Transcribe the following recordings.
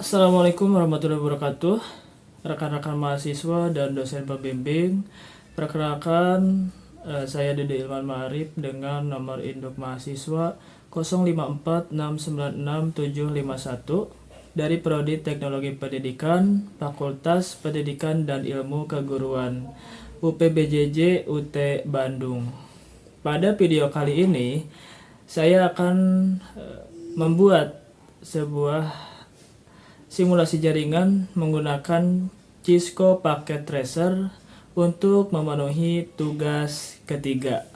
Assalamualaikum warahmatullahi wabarakatuh. Rekan-rekan mahasiswa dan dosen pembimbing, perkenalkan saya Dede Ilman Ma'arif dengan nomor induk mahasiswa 0546966751 dari Prodi Teknologi Pendidikan, Fakultas Pendidikan dan Ilmu Keguruan, UPBJJ UT Bandung. Pada video kali ini, saya akan membuat sebuah simulasi jaringan menggunakan Cisco Packet Tracer untuk memenuhi tugas ketiga.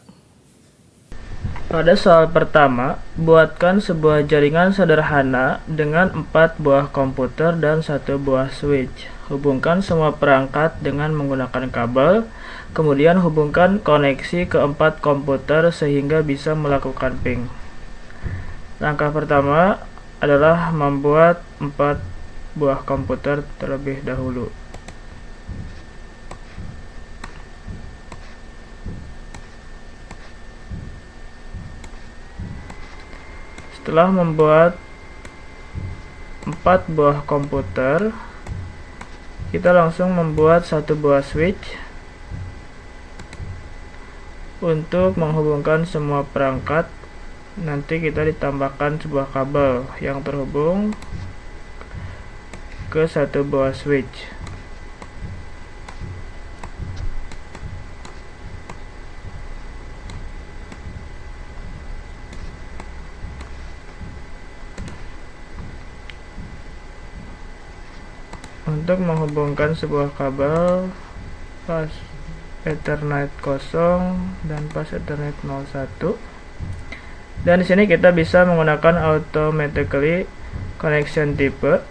Pada soal pertama, buatkan sebuah jaringan sederhana dengan 4 buah komputer dan 1 buah switch. Hubungkan semua perangkat dengan menggunakan kabel, kemudian hubungkan koneksi ke 4 komputer sehingga bisa melakukan ping. Langkah pertama adalah membuat 4 buah komputer terlebih dahulu. Setelah membuat 4 buah komputer, kita langsung membuat 1 buah switch untuk menghubungkan semua perangkat. Nanti kita ditambahkan sebuah kabel yang terhubung ke 1 buah switch. Untuk menghubungkan sebuah kabel pas Ethernet 0 dan pas Ethernet 01. Dan di sini kita bisa menggunakan automatically connection type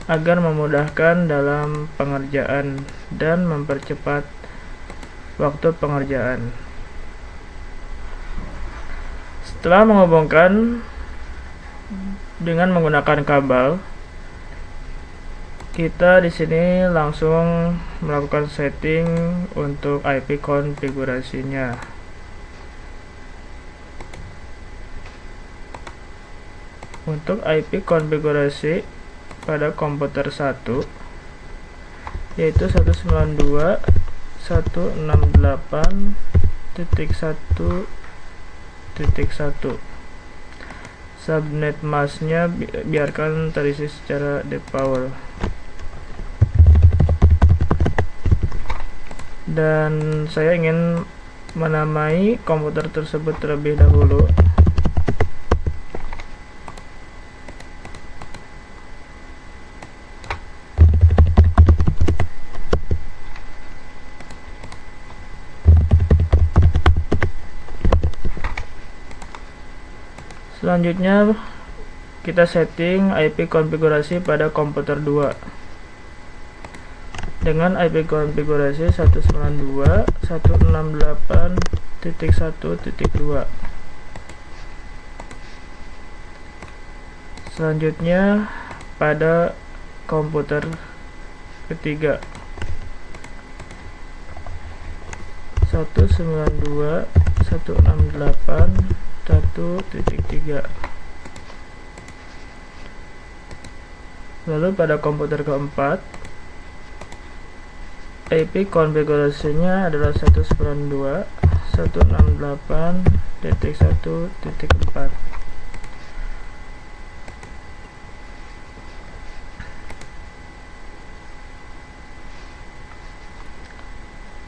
agar memudahkan dalam pengerjaan dan mempercepat waktu pengerjaan. Setelah menghubungkan dengan menggunakan kabel, kita di sini langsung melakukan setting untuk IP konfigurasinya. Untuk IP konfigurasi pada komputer 1 yaitu 192.168.1.1. Subnet masknya biarkan terisi secara default. Dan saya ingin menamai komputer tersebut terlebih dahulu. Selanjutnya kita setting IP konfigurasi pada komputer 2 dengan IP konfigurasi 192.168.1.2. Selanjutnya pada komputer ketiga 192.168.1.3. Lalu pada komputer keempat, IP konfigurasinya adalah 192.168.1.4.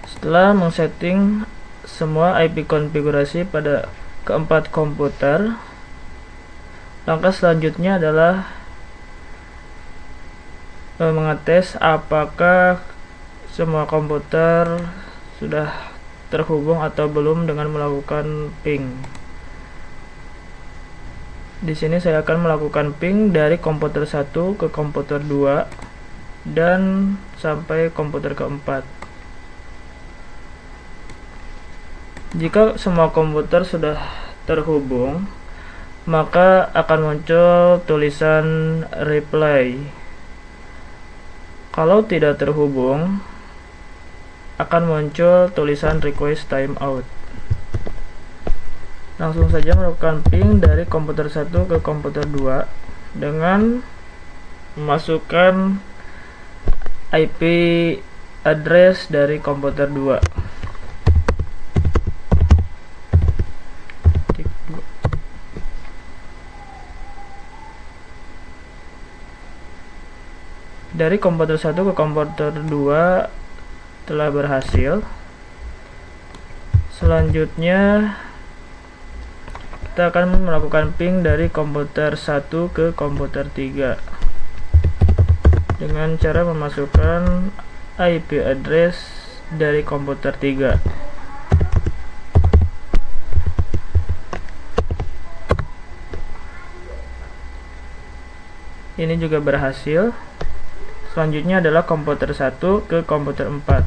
Setelah men-setting semua IP konfigurasi pada keempat komputer, langkah selanjutnya adalah mengetes apakah semua komputer sudah terhubung atau belum dengan melakukan ping. Di sini saya akan melakukan ping dari komputer 1 ke komputer 2 dan sampai komputer keempat. Jika semua komputer sudah terhubung, maka akan muncul tulisan reply. Kalau tidak terhubung, akan muncul tulisan request timeout. Langsung saja melakukan ping dari komputer 1 ke komputer 2 dengan memasukkan IP address dari komputer 2. Dari komputer 1 ke komputer 2 telah berhasil. Selanjutnya kita akan melakukan ping dari komputer 1 ke komputer 3 dengan cara memasukkan IP address dari komputer 3. Ini juga berhasil. Selanjutnya adalah komputer 1 ke komputer 4.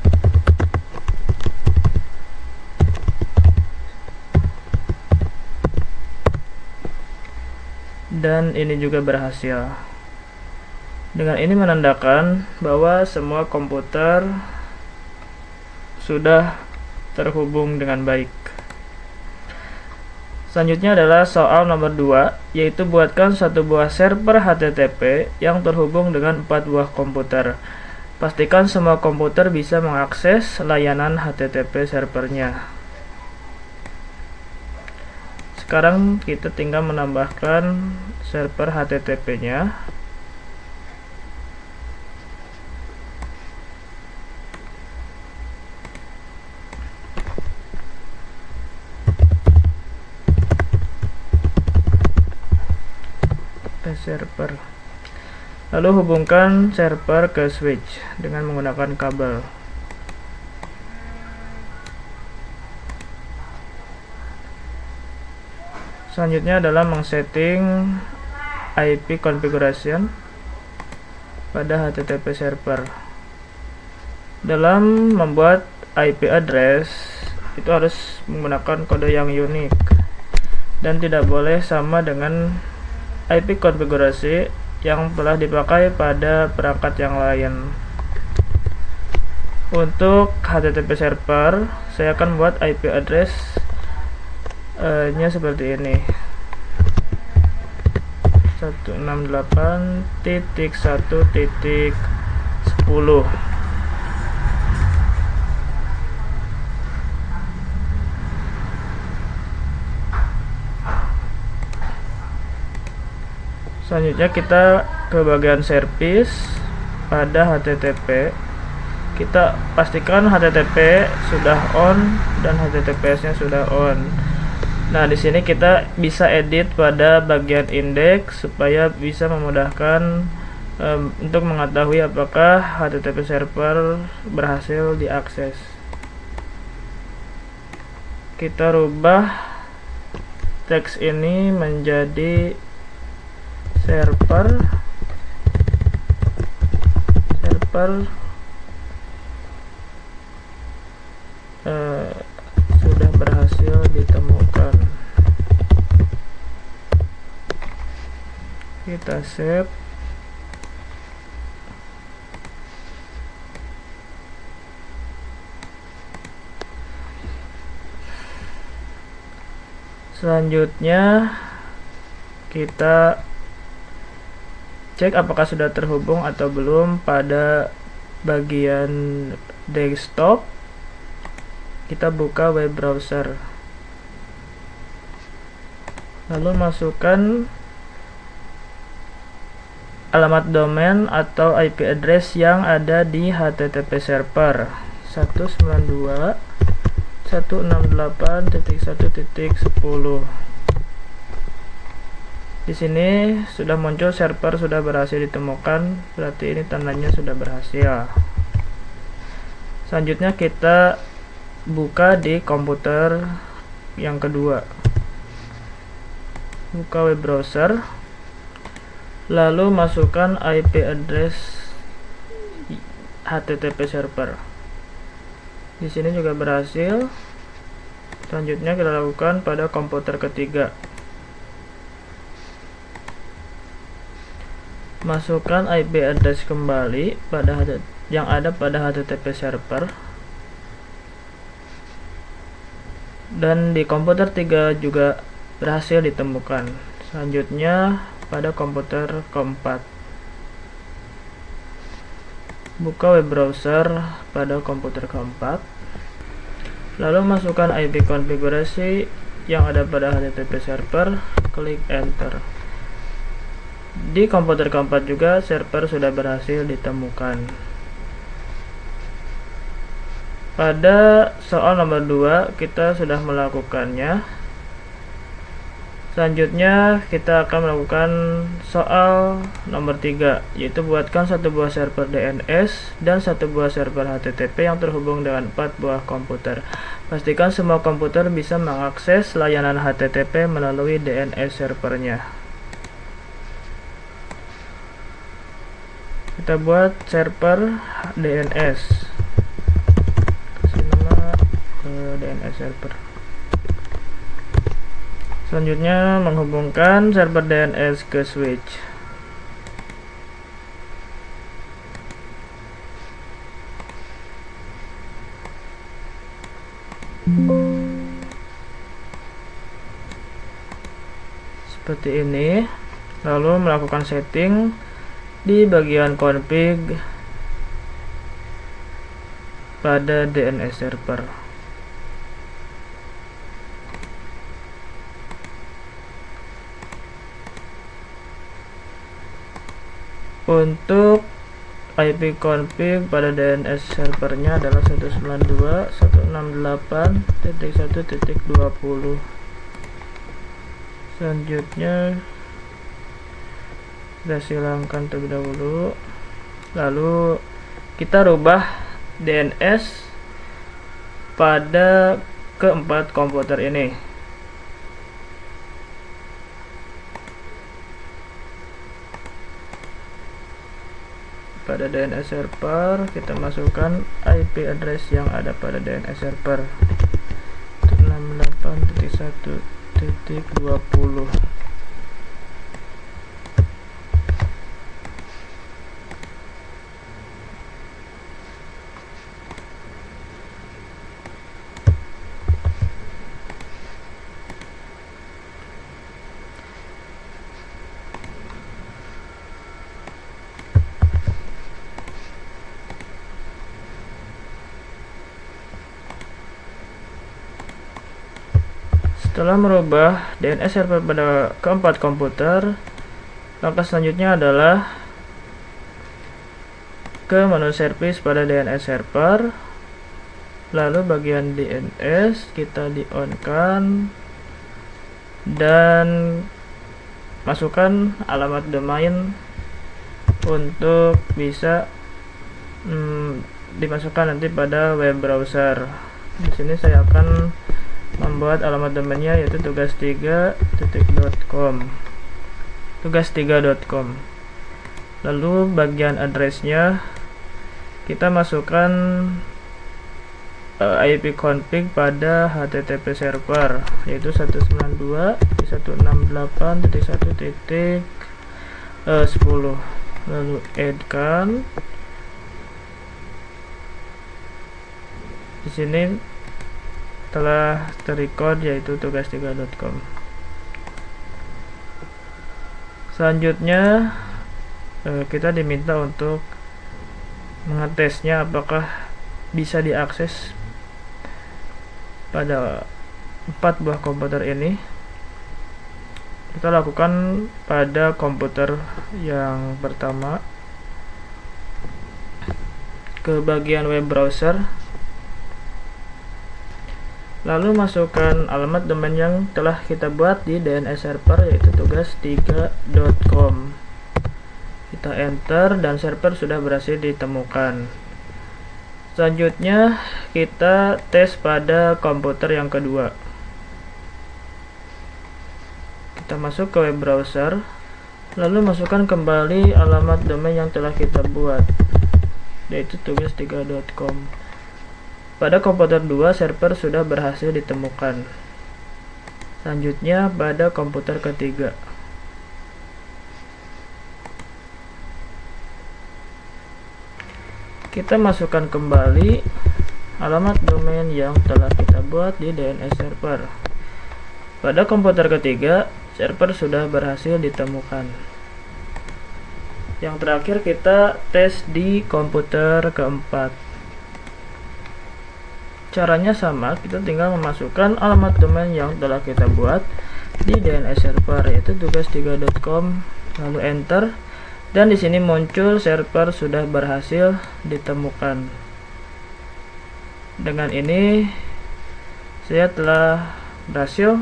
Dan ini juga berhasil. Dengan ini menandakan bahwa semua komputer sudah terhubung dengan baik. Selanjutnya adalah soal nomor 2, yaitu buatkan satu buah server HTTP yang terhubung dengan 4 buah komputer. Pastikan semua komputer bisa mengakses layanan HTTP servernya. Sekarang kita tinggal menambahkan server HTTP-nya. Server. Lalu hubungkan server ke switch dengan menggunakan kabel. Selanjutnya adalah mengsetting IP configuration pada HTTP server. Dalam membuat IP address itu harus menggunakan kode yang unik dan tidak boleh sama dengan IP konfigurasi yang telah dipakai pada perangkat yang lain. Untuk HTTP server, saya akan buat IP address nya seperti ini, 168.1.10. Selanjutnya kita ke bagian service pada HTTP. Kita pastikan HTTP sudah on dan HTTPS-nya sudah on. Nah, di sini kita bisa edit pada bagian indeks supaya bisa memudahkan untuk mengetahui apakah HTTP server berhasil diakses. Kita rubah teks ini menjadi server sudah berhasil ditemukan. Kita save. Selanjutnya kita cek apakah sudah terhubung atau belum pada bagian desktop. Kita buka web browser, lalu masukkan alamat domain atau IP address yang ada di HTTP server 192.168.1.10. Di sini sudah muncul server sudah berhasil ditemukan, berarti ini tandanya sudah berhasil. Selanjutnya kita buka di komputer yang kedua. Buka web browser, lalu masukkan IP address HTTP server. Di sini juga berhasil. Selanjutnya kita lakukan pada komputer ketiga. Masukkan IP address kembali pada yang ada pada HTTP server. Dan di komputer 3 juga berhasil ditemukan. Selanjutnya pada komputer keempat. Buka web browser pada komputer keempat, lalu masukkan IP konfigurasi yang ada pada HTTP server, klik enter. Di komputer keempat juga server sudah berhasil ditemukan. Pada soal nomor 2 kita sudah melakukannya. Selanjutnya kita akan melakukan soal nomor 3, yaitu buatkan satu buah server DNS dan satu buah server HTTP yang terhubung dengan 4 buah komputer. Pastikan semua komputer bisa mengakses layanan HTTP melalui DNS servernya. Kita buat server DNS, kasih nama DNS server. Selanjutnya menghubungkan server DNS ke switch. Seperti ini. Lalu melakukan setting di bagian config pada DNS server. Untuk IP config pada DNS servernya adalah 192.168.1.20. Selanjutnya kita silangkan terlebih dahulu, lalu kita rubah DNS pada keempat komputer ini. Pada DNS server kita masukkan IP address yang ada pada DNS server 168.1.20. Setelah merubah DNS server pada keempat komputer, langkah selanjutnya adalah ke menu service pada DNS server, lalu bagian DNS kita di-on-kan dan masukkan alamat domain untuk bisa dimasukkan nanti pada web browser. Di sini saya akan membuat alamat domainnya yaitu tugas3.com, tugas3.com. Lalu bagian addressnya kita masukkan IP config pada HTTP server yaitu 192.168.1.10. lalu add-kan. Di sini telah terrecord yaitu tugas3.com. Selanjutnya kita diminta untuk mengetesnya apakah bisa diakses pada 4 buah komputer ini. Kita lakukan pada komputer yang pertama, ke bagian web browser, lalu masukkan alamat domain yang telah kita buat di DNS server yaitu tugas3.com. Kita enter dan server sudah berhasil ditemukan. Selanjutnya kita tes pada komputer yang kedua. Kita masuk ke web browser, lalu masukkan kembali alamat domain yang telah kita buat yaitu tugas3.com. Pada komputer 2 server sudah berhasil ditemukan. Selanjutnya pada komputer ketiga. Kita masukkan kembali alamat domain yang telah kita buat di DNS server. Pada komputer ketiga server sudah berhasil ditemukan. Yang terakhir kita tes di komputer keempat. Caranya sama, kita tinggal memasukkan alamat domain yang telah kita buat di DNS server, yaitu tugas3.com, lalu enter, dan di sini muncul server sudah berhasil ditemukan. Dengan ini saya telah berhasil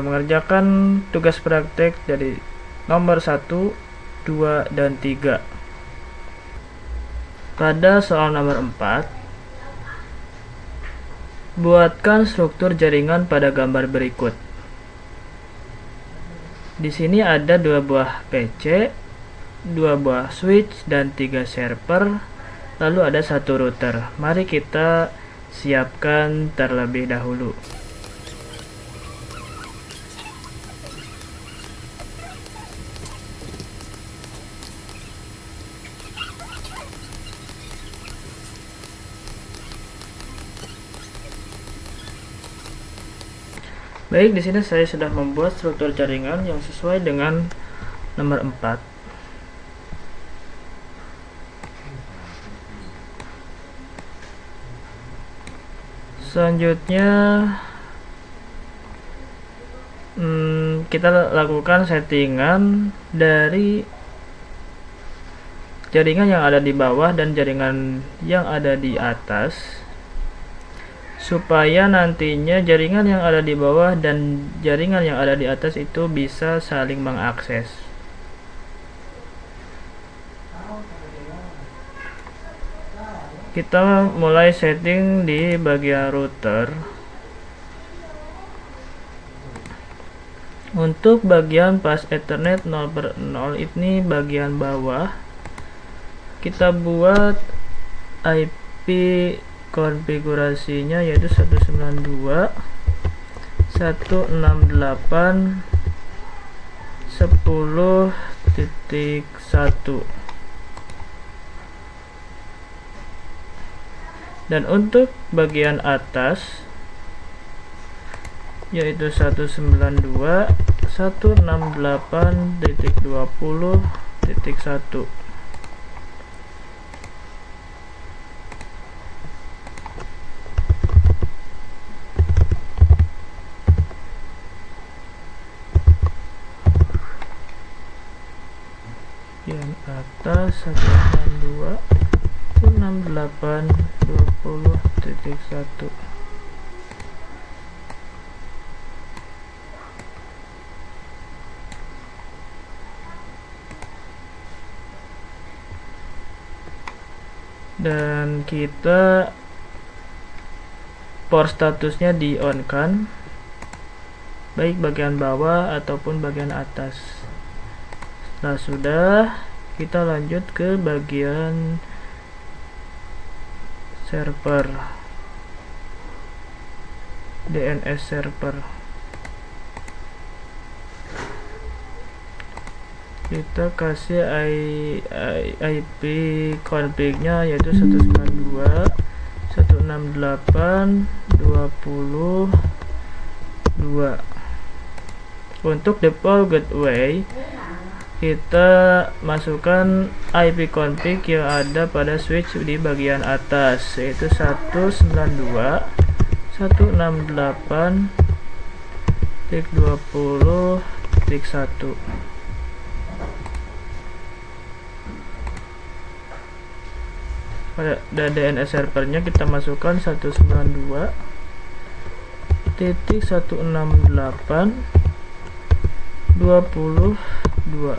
mengerjakan tugas praktek dari nomor 1, 2, dan 3. Pada soal nomor 4, buatkan struktur jaringan pada gambar berikut. Di sini ada 2 buah PC, 2 buah switch, dan 3 server, lalu ada 1 router. Mari kita siapkan terlebih dahulu. Baik, di sini saya sudah membuat struktur jaringan yang sesuai dengan nomor 4. Selanjutnya kita lakukan settingan dari jaringan yang ada di bawah dan jaringan yang ada di atas, supaya nantinya jaringan yang ada di bawah dan jaringan yang ada di atas itu bisa saling mengakses. Kita mulai setting di bagian router. Untuk bagian pas Ethernet 0/0 ini bagian bawah, kita buat IP konfigurasinya yaitu 192.168.10.1. Dan untuk bagian atas yaitu 192.168.20.1. Yang atas 192.168.20.1. Dan kita port statusnya di on kan, baik bagian bawah ataupun bagian atas. Setelah sudah, kita lanjut ke bagian server, DNS server. Kita kasih IP config-nya yaitu 192.168.20.2. Untuk default gateway, kita masukkan IP config yang ada pada switch di bagian atas, yaitu 192.168.20.1. Pada DNS servernya kita masukkan 192.168.20.2.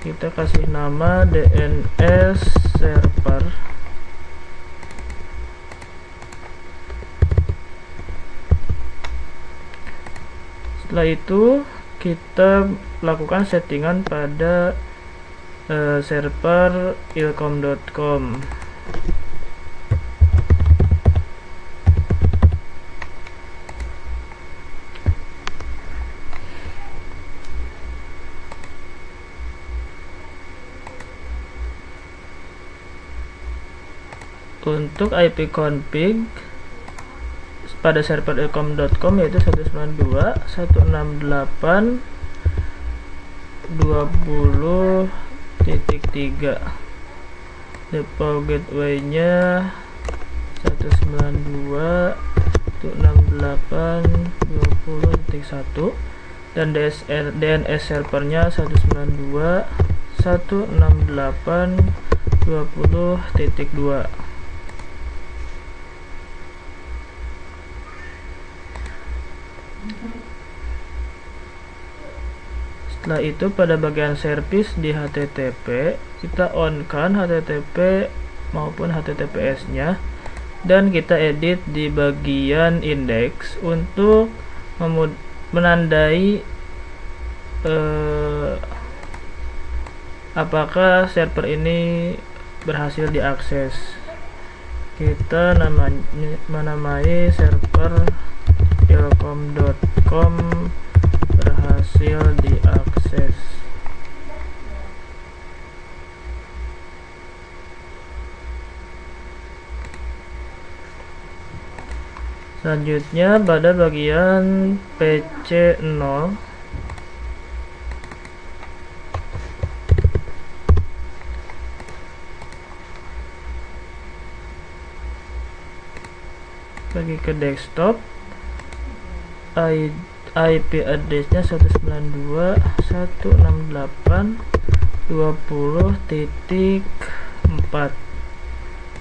Kita kasih nama DNS server. Setelah itu kita lakukan settingan pada server ilkom.com. Untuk IP config pada server ilkom.com yaitu 192.168.20.3. Default gateway-nya 192.168.20.1 dan DNS servernya 192.168.20.2. Setelah itu pada bagian service di HTTP kita on kan HTTP maupun HTTPS nya dan kita edit di bagian index untuk menandai apakah server ini berhasil diakses. Kita menamai server ilkom.com berhasil diakses. Selanjutnya pada bagian PC0 pergi ke desktop, IP address-nya 192.168.20.4.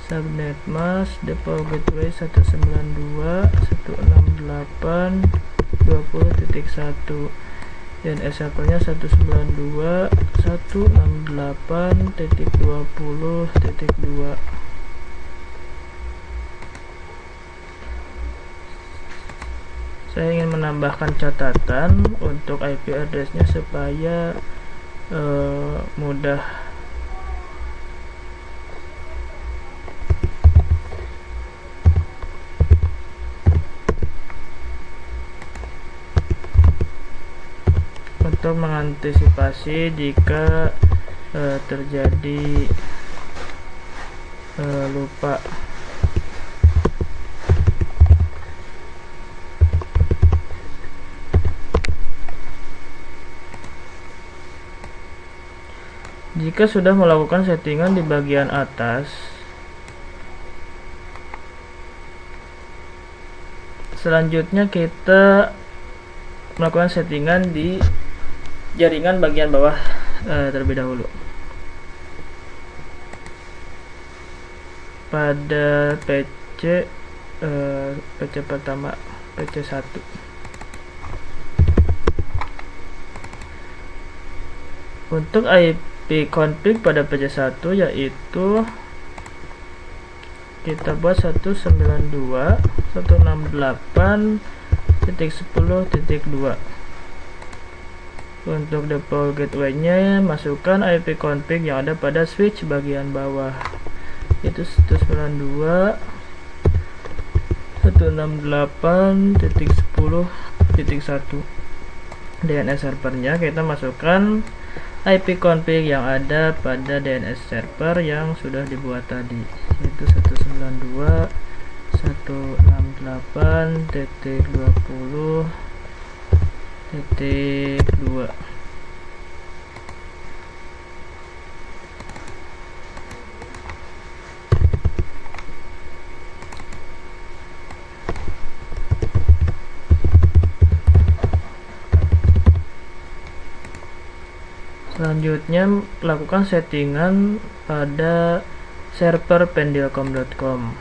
Subnet mask default gateway 192.168.20.1 dan servernya 192.168.20.2. Saya ingin menambahkan catatan untuk IP address-nya supaya mudah untuk mengantisipasi jika terjadi lupa. Jika sudah melakukan settingan di bagian atas, selanjutnya kita melakukan settingan di jaringan bagian bawah terlebih dahulu. Pada PC pertama, PC1. Untuk IP config pada PC1 yaitu kita buat 192.168.10.2. Untuk default gateway-nya masukkan IP config yang ada pada switch bagian bawah, yaitu 192.168.10.1. DNS servernya kita masukkan IP config yang ada pada DNS server yang sudah dibuat tadi, yaitu 192.168.20.2. Selanjutnya lakukan settingan pada server pendilkom.com.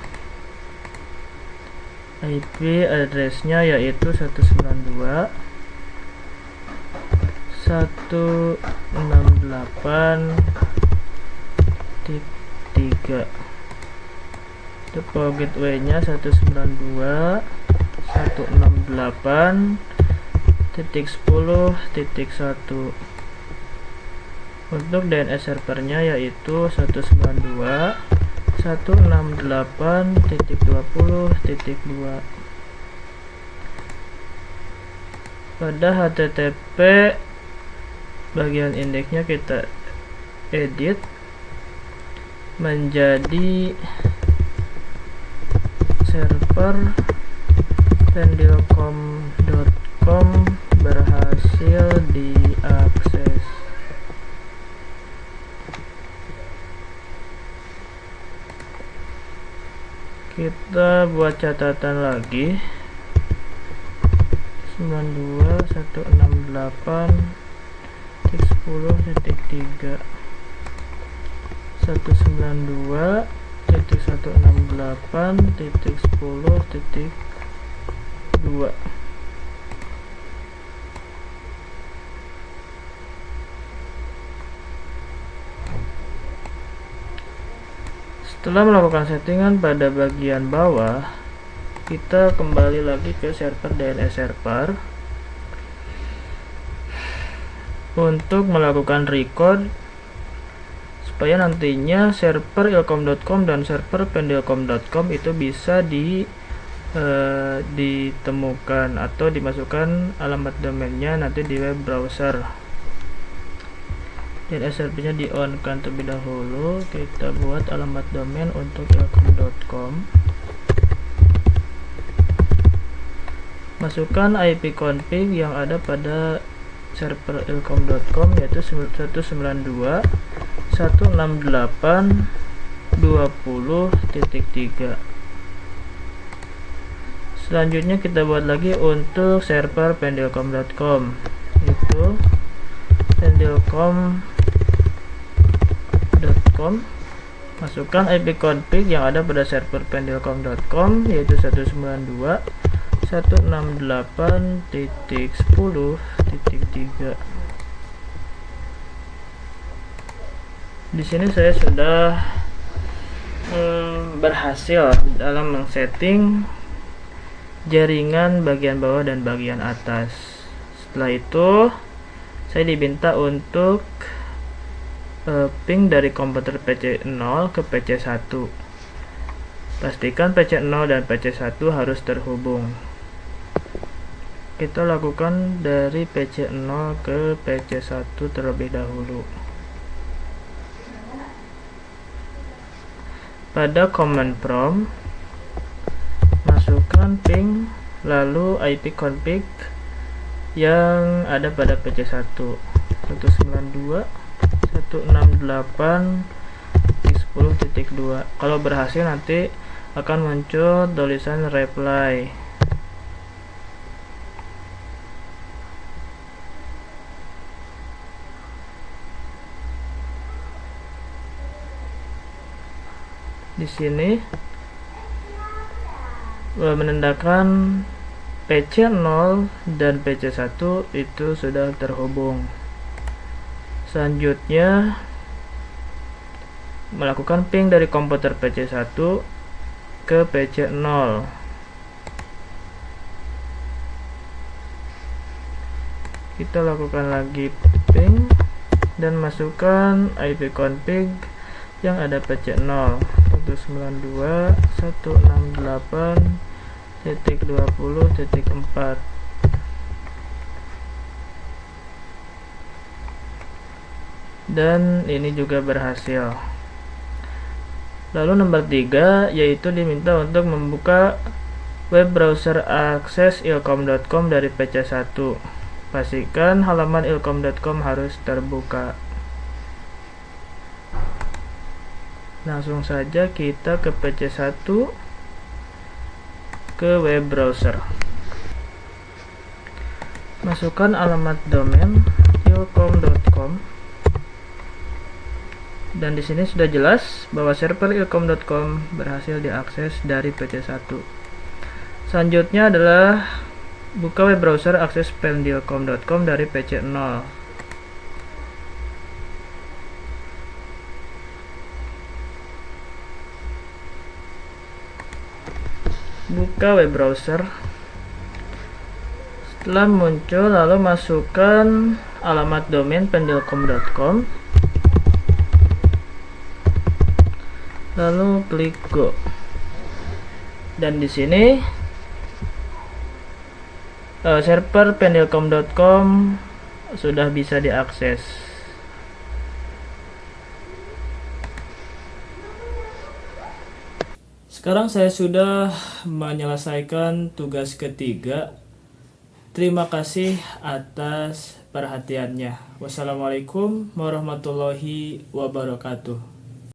IP address-nya yaitu 192.168.3. Default gateway-nya 192.168.10.1. Untuk DNS servernya yaitu 192.168.20.2. Pada HTTP bagian indeksnya kita edit menjadi server pendilcom.com berhasil diakses. Kita buat catatan lagi. 92.168.10.3 192.168.10.2. Setelah melakukan settingan pada bagian bawah, kita kembali lagi ke server DNS server untuk melakukan record supaya nantinya server ilkom.com dan server pendilcom.com itu bisa ditemukan atau dimasukkan alamat domainnya nanti di web browser. DNS servernya di on kan terlebih dahulu. Kita buat alamat domain untuk ilkom.com, masukkan IP config yang ada pada server ilkom.com yaitu 192.168.20.3. Selanjutnya kita buat lagi untuk server pendilcom.com, yaitu pendilcom.com, masukkan IP config yang ada pada server pendilcom.com yaitu 192.168.10.3. Di sini saya sudah berhasil dalam men-setting jaringan bagian bawah dan bagian atas. Setelah itu saya diminta untuk ping dari komputer PC0 ke PC1. Pastikan PC0 dan PC1 harus terhubung. Kita lakukan dari PC0 ke PC1 terlebih dahulu. Pada command prompt, masukkan ping lalu IP config yang ada pada PC1 192.168.10.2. Kalau berhasil nanti akan muncul tulisan reply. Di sini menandakan PC0 dan PC1 itu sudah terhubung. Selanjutnya melakukan ping dari komputer PC1 ke PC0. Kita lakukan lagi ping dan masukkan IP config yang ada PC0 192.168.20.4. Dan ini juga berhasil. Lalu nomor 3 yaitu diminta untuk membuka web browser akses ilkom.com dari PC1. Pastikan halaman ilkom.com harus terbuka. Langsung saja kita ke PC1 ke web browser. Masukkan alamat domain ilkom.com. Dan di sini sudah jelas bahwa server ilkom.com berhasil diakses dari PC1. Selanjutnya adalah buka web browser akses pendilcom.com dari PC0. Buka web browser. Setelah muncul, lalu masukkan alamat domain pendilcom.com. Lalu klik go. Dan di sini server pendilcom.com sudah bisa diakses. Sekarang saya sudah menyelesaikan tugas ketiga. Terima kasih atas perhatiannya. Wassalamualaikum warahmatullahi wabarakatuh.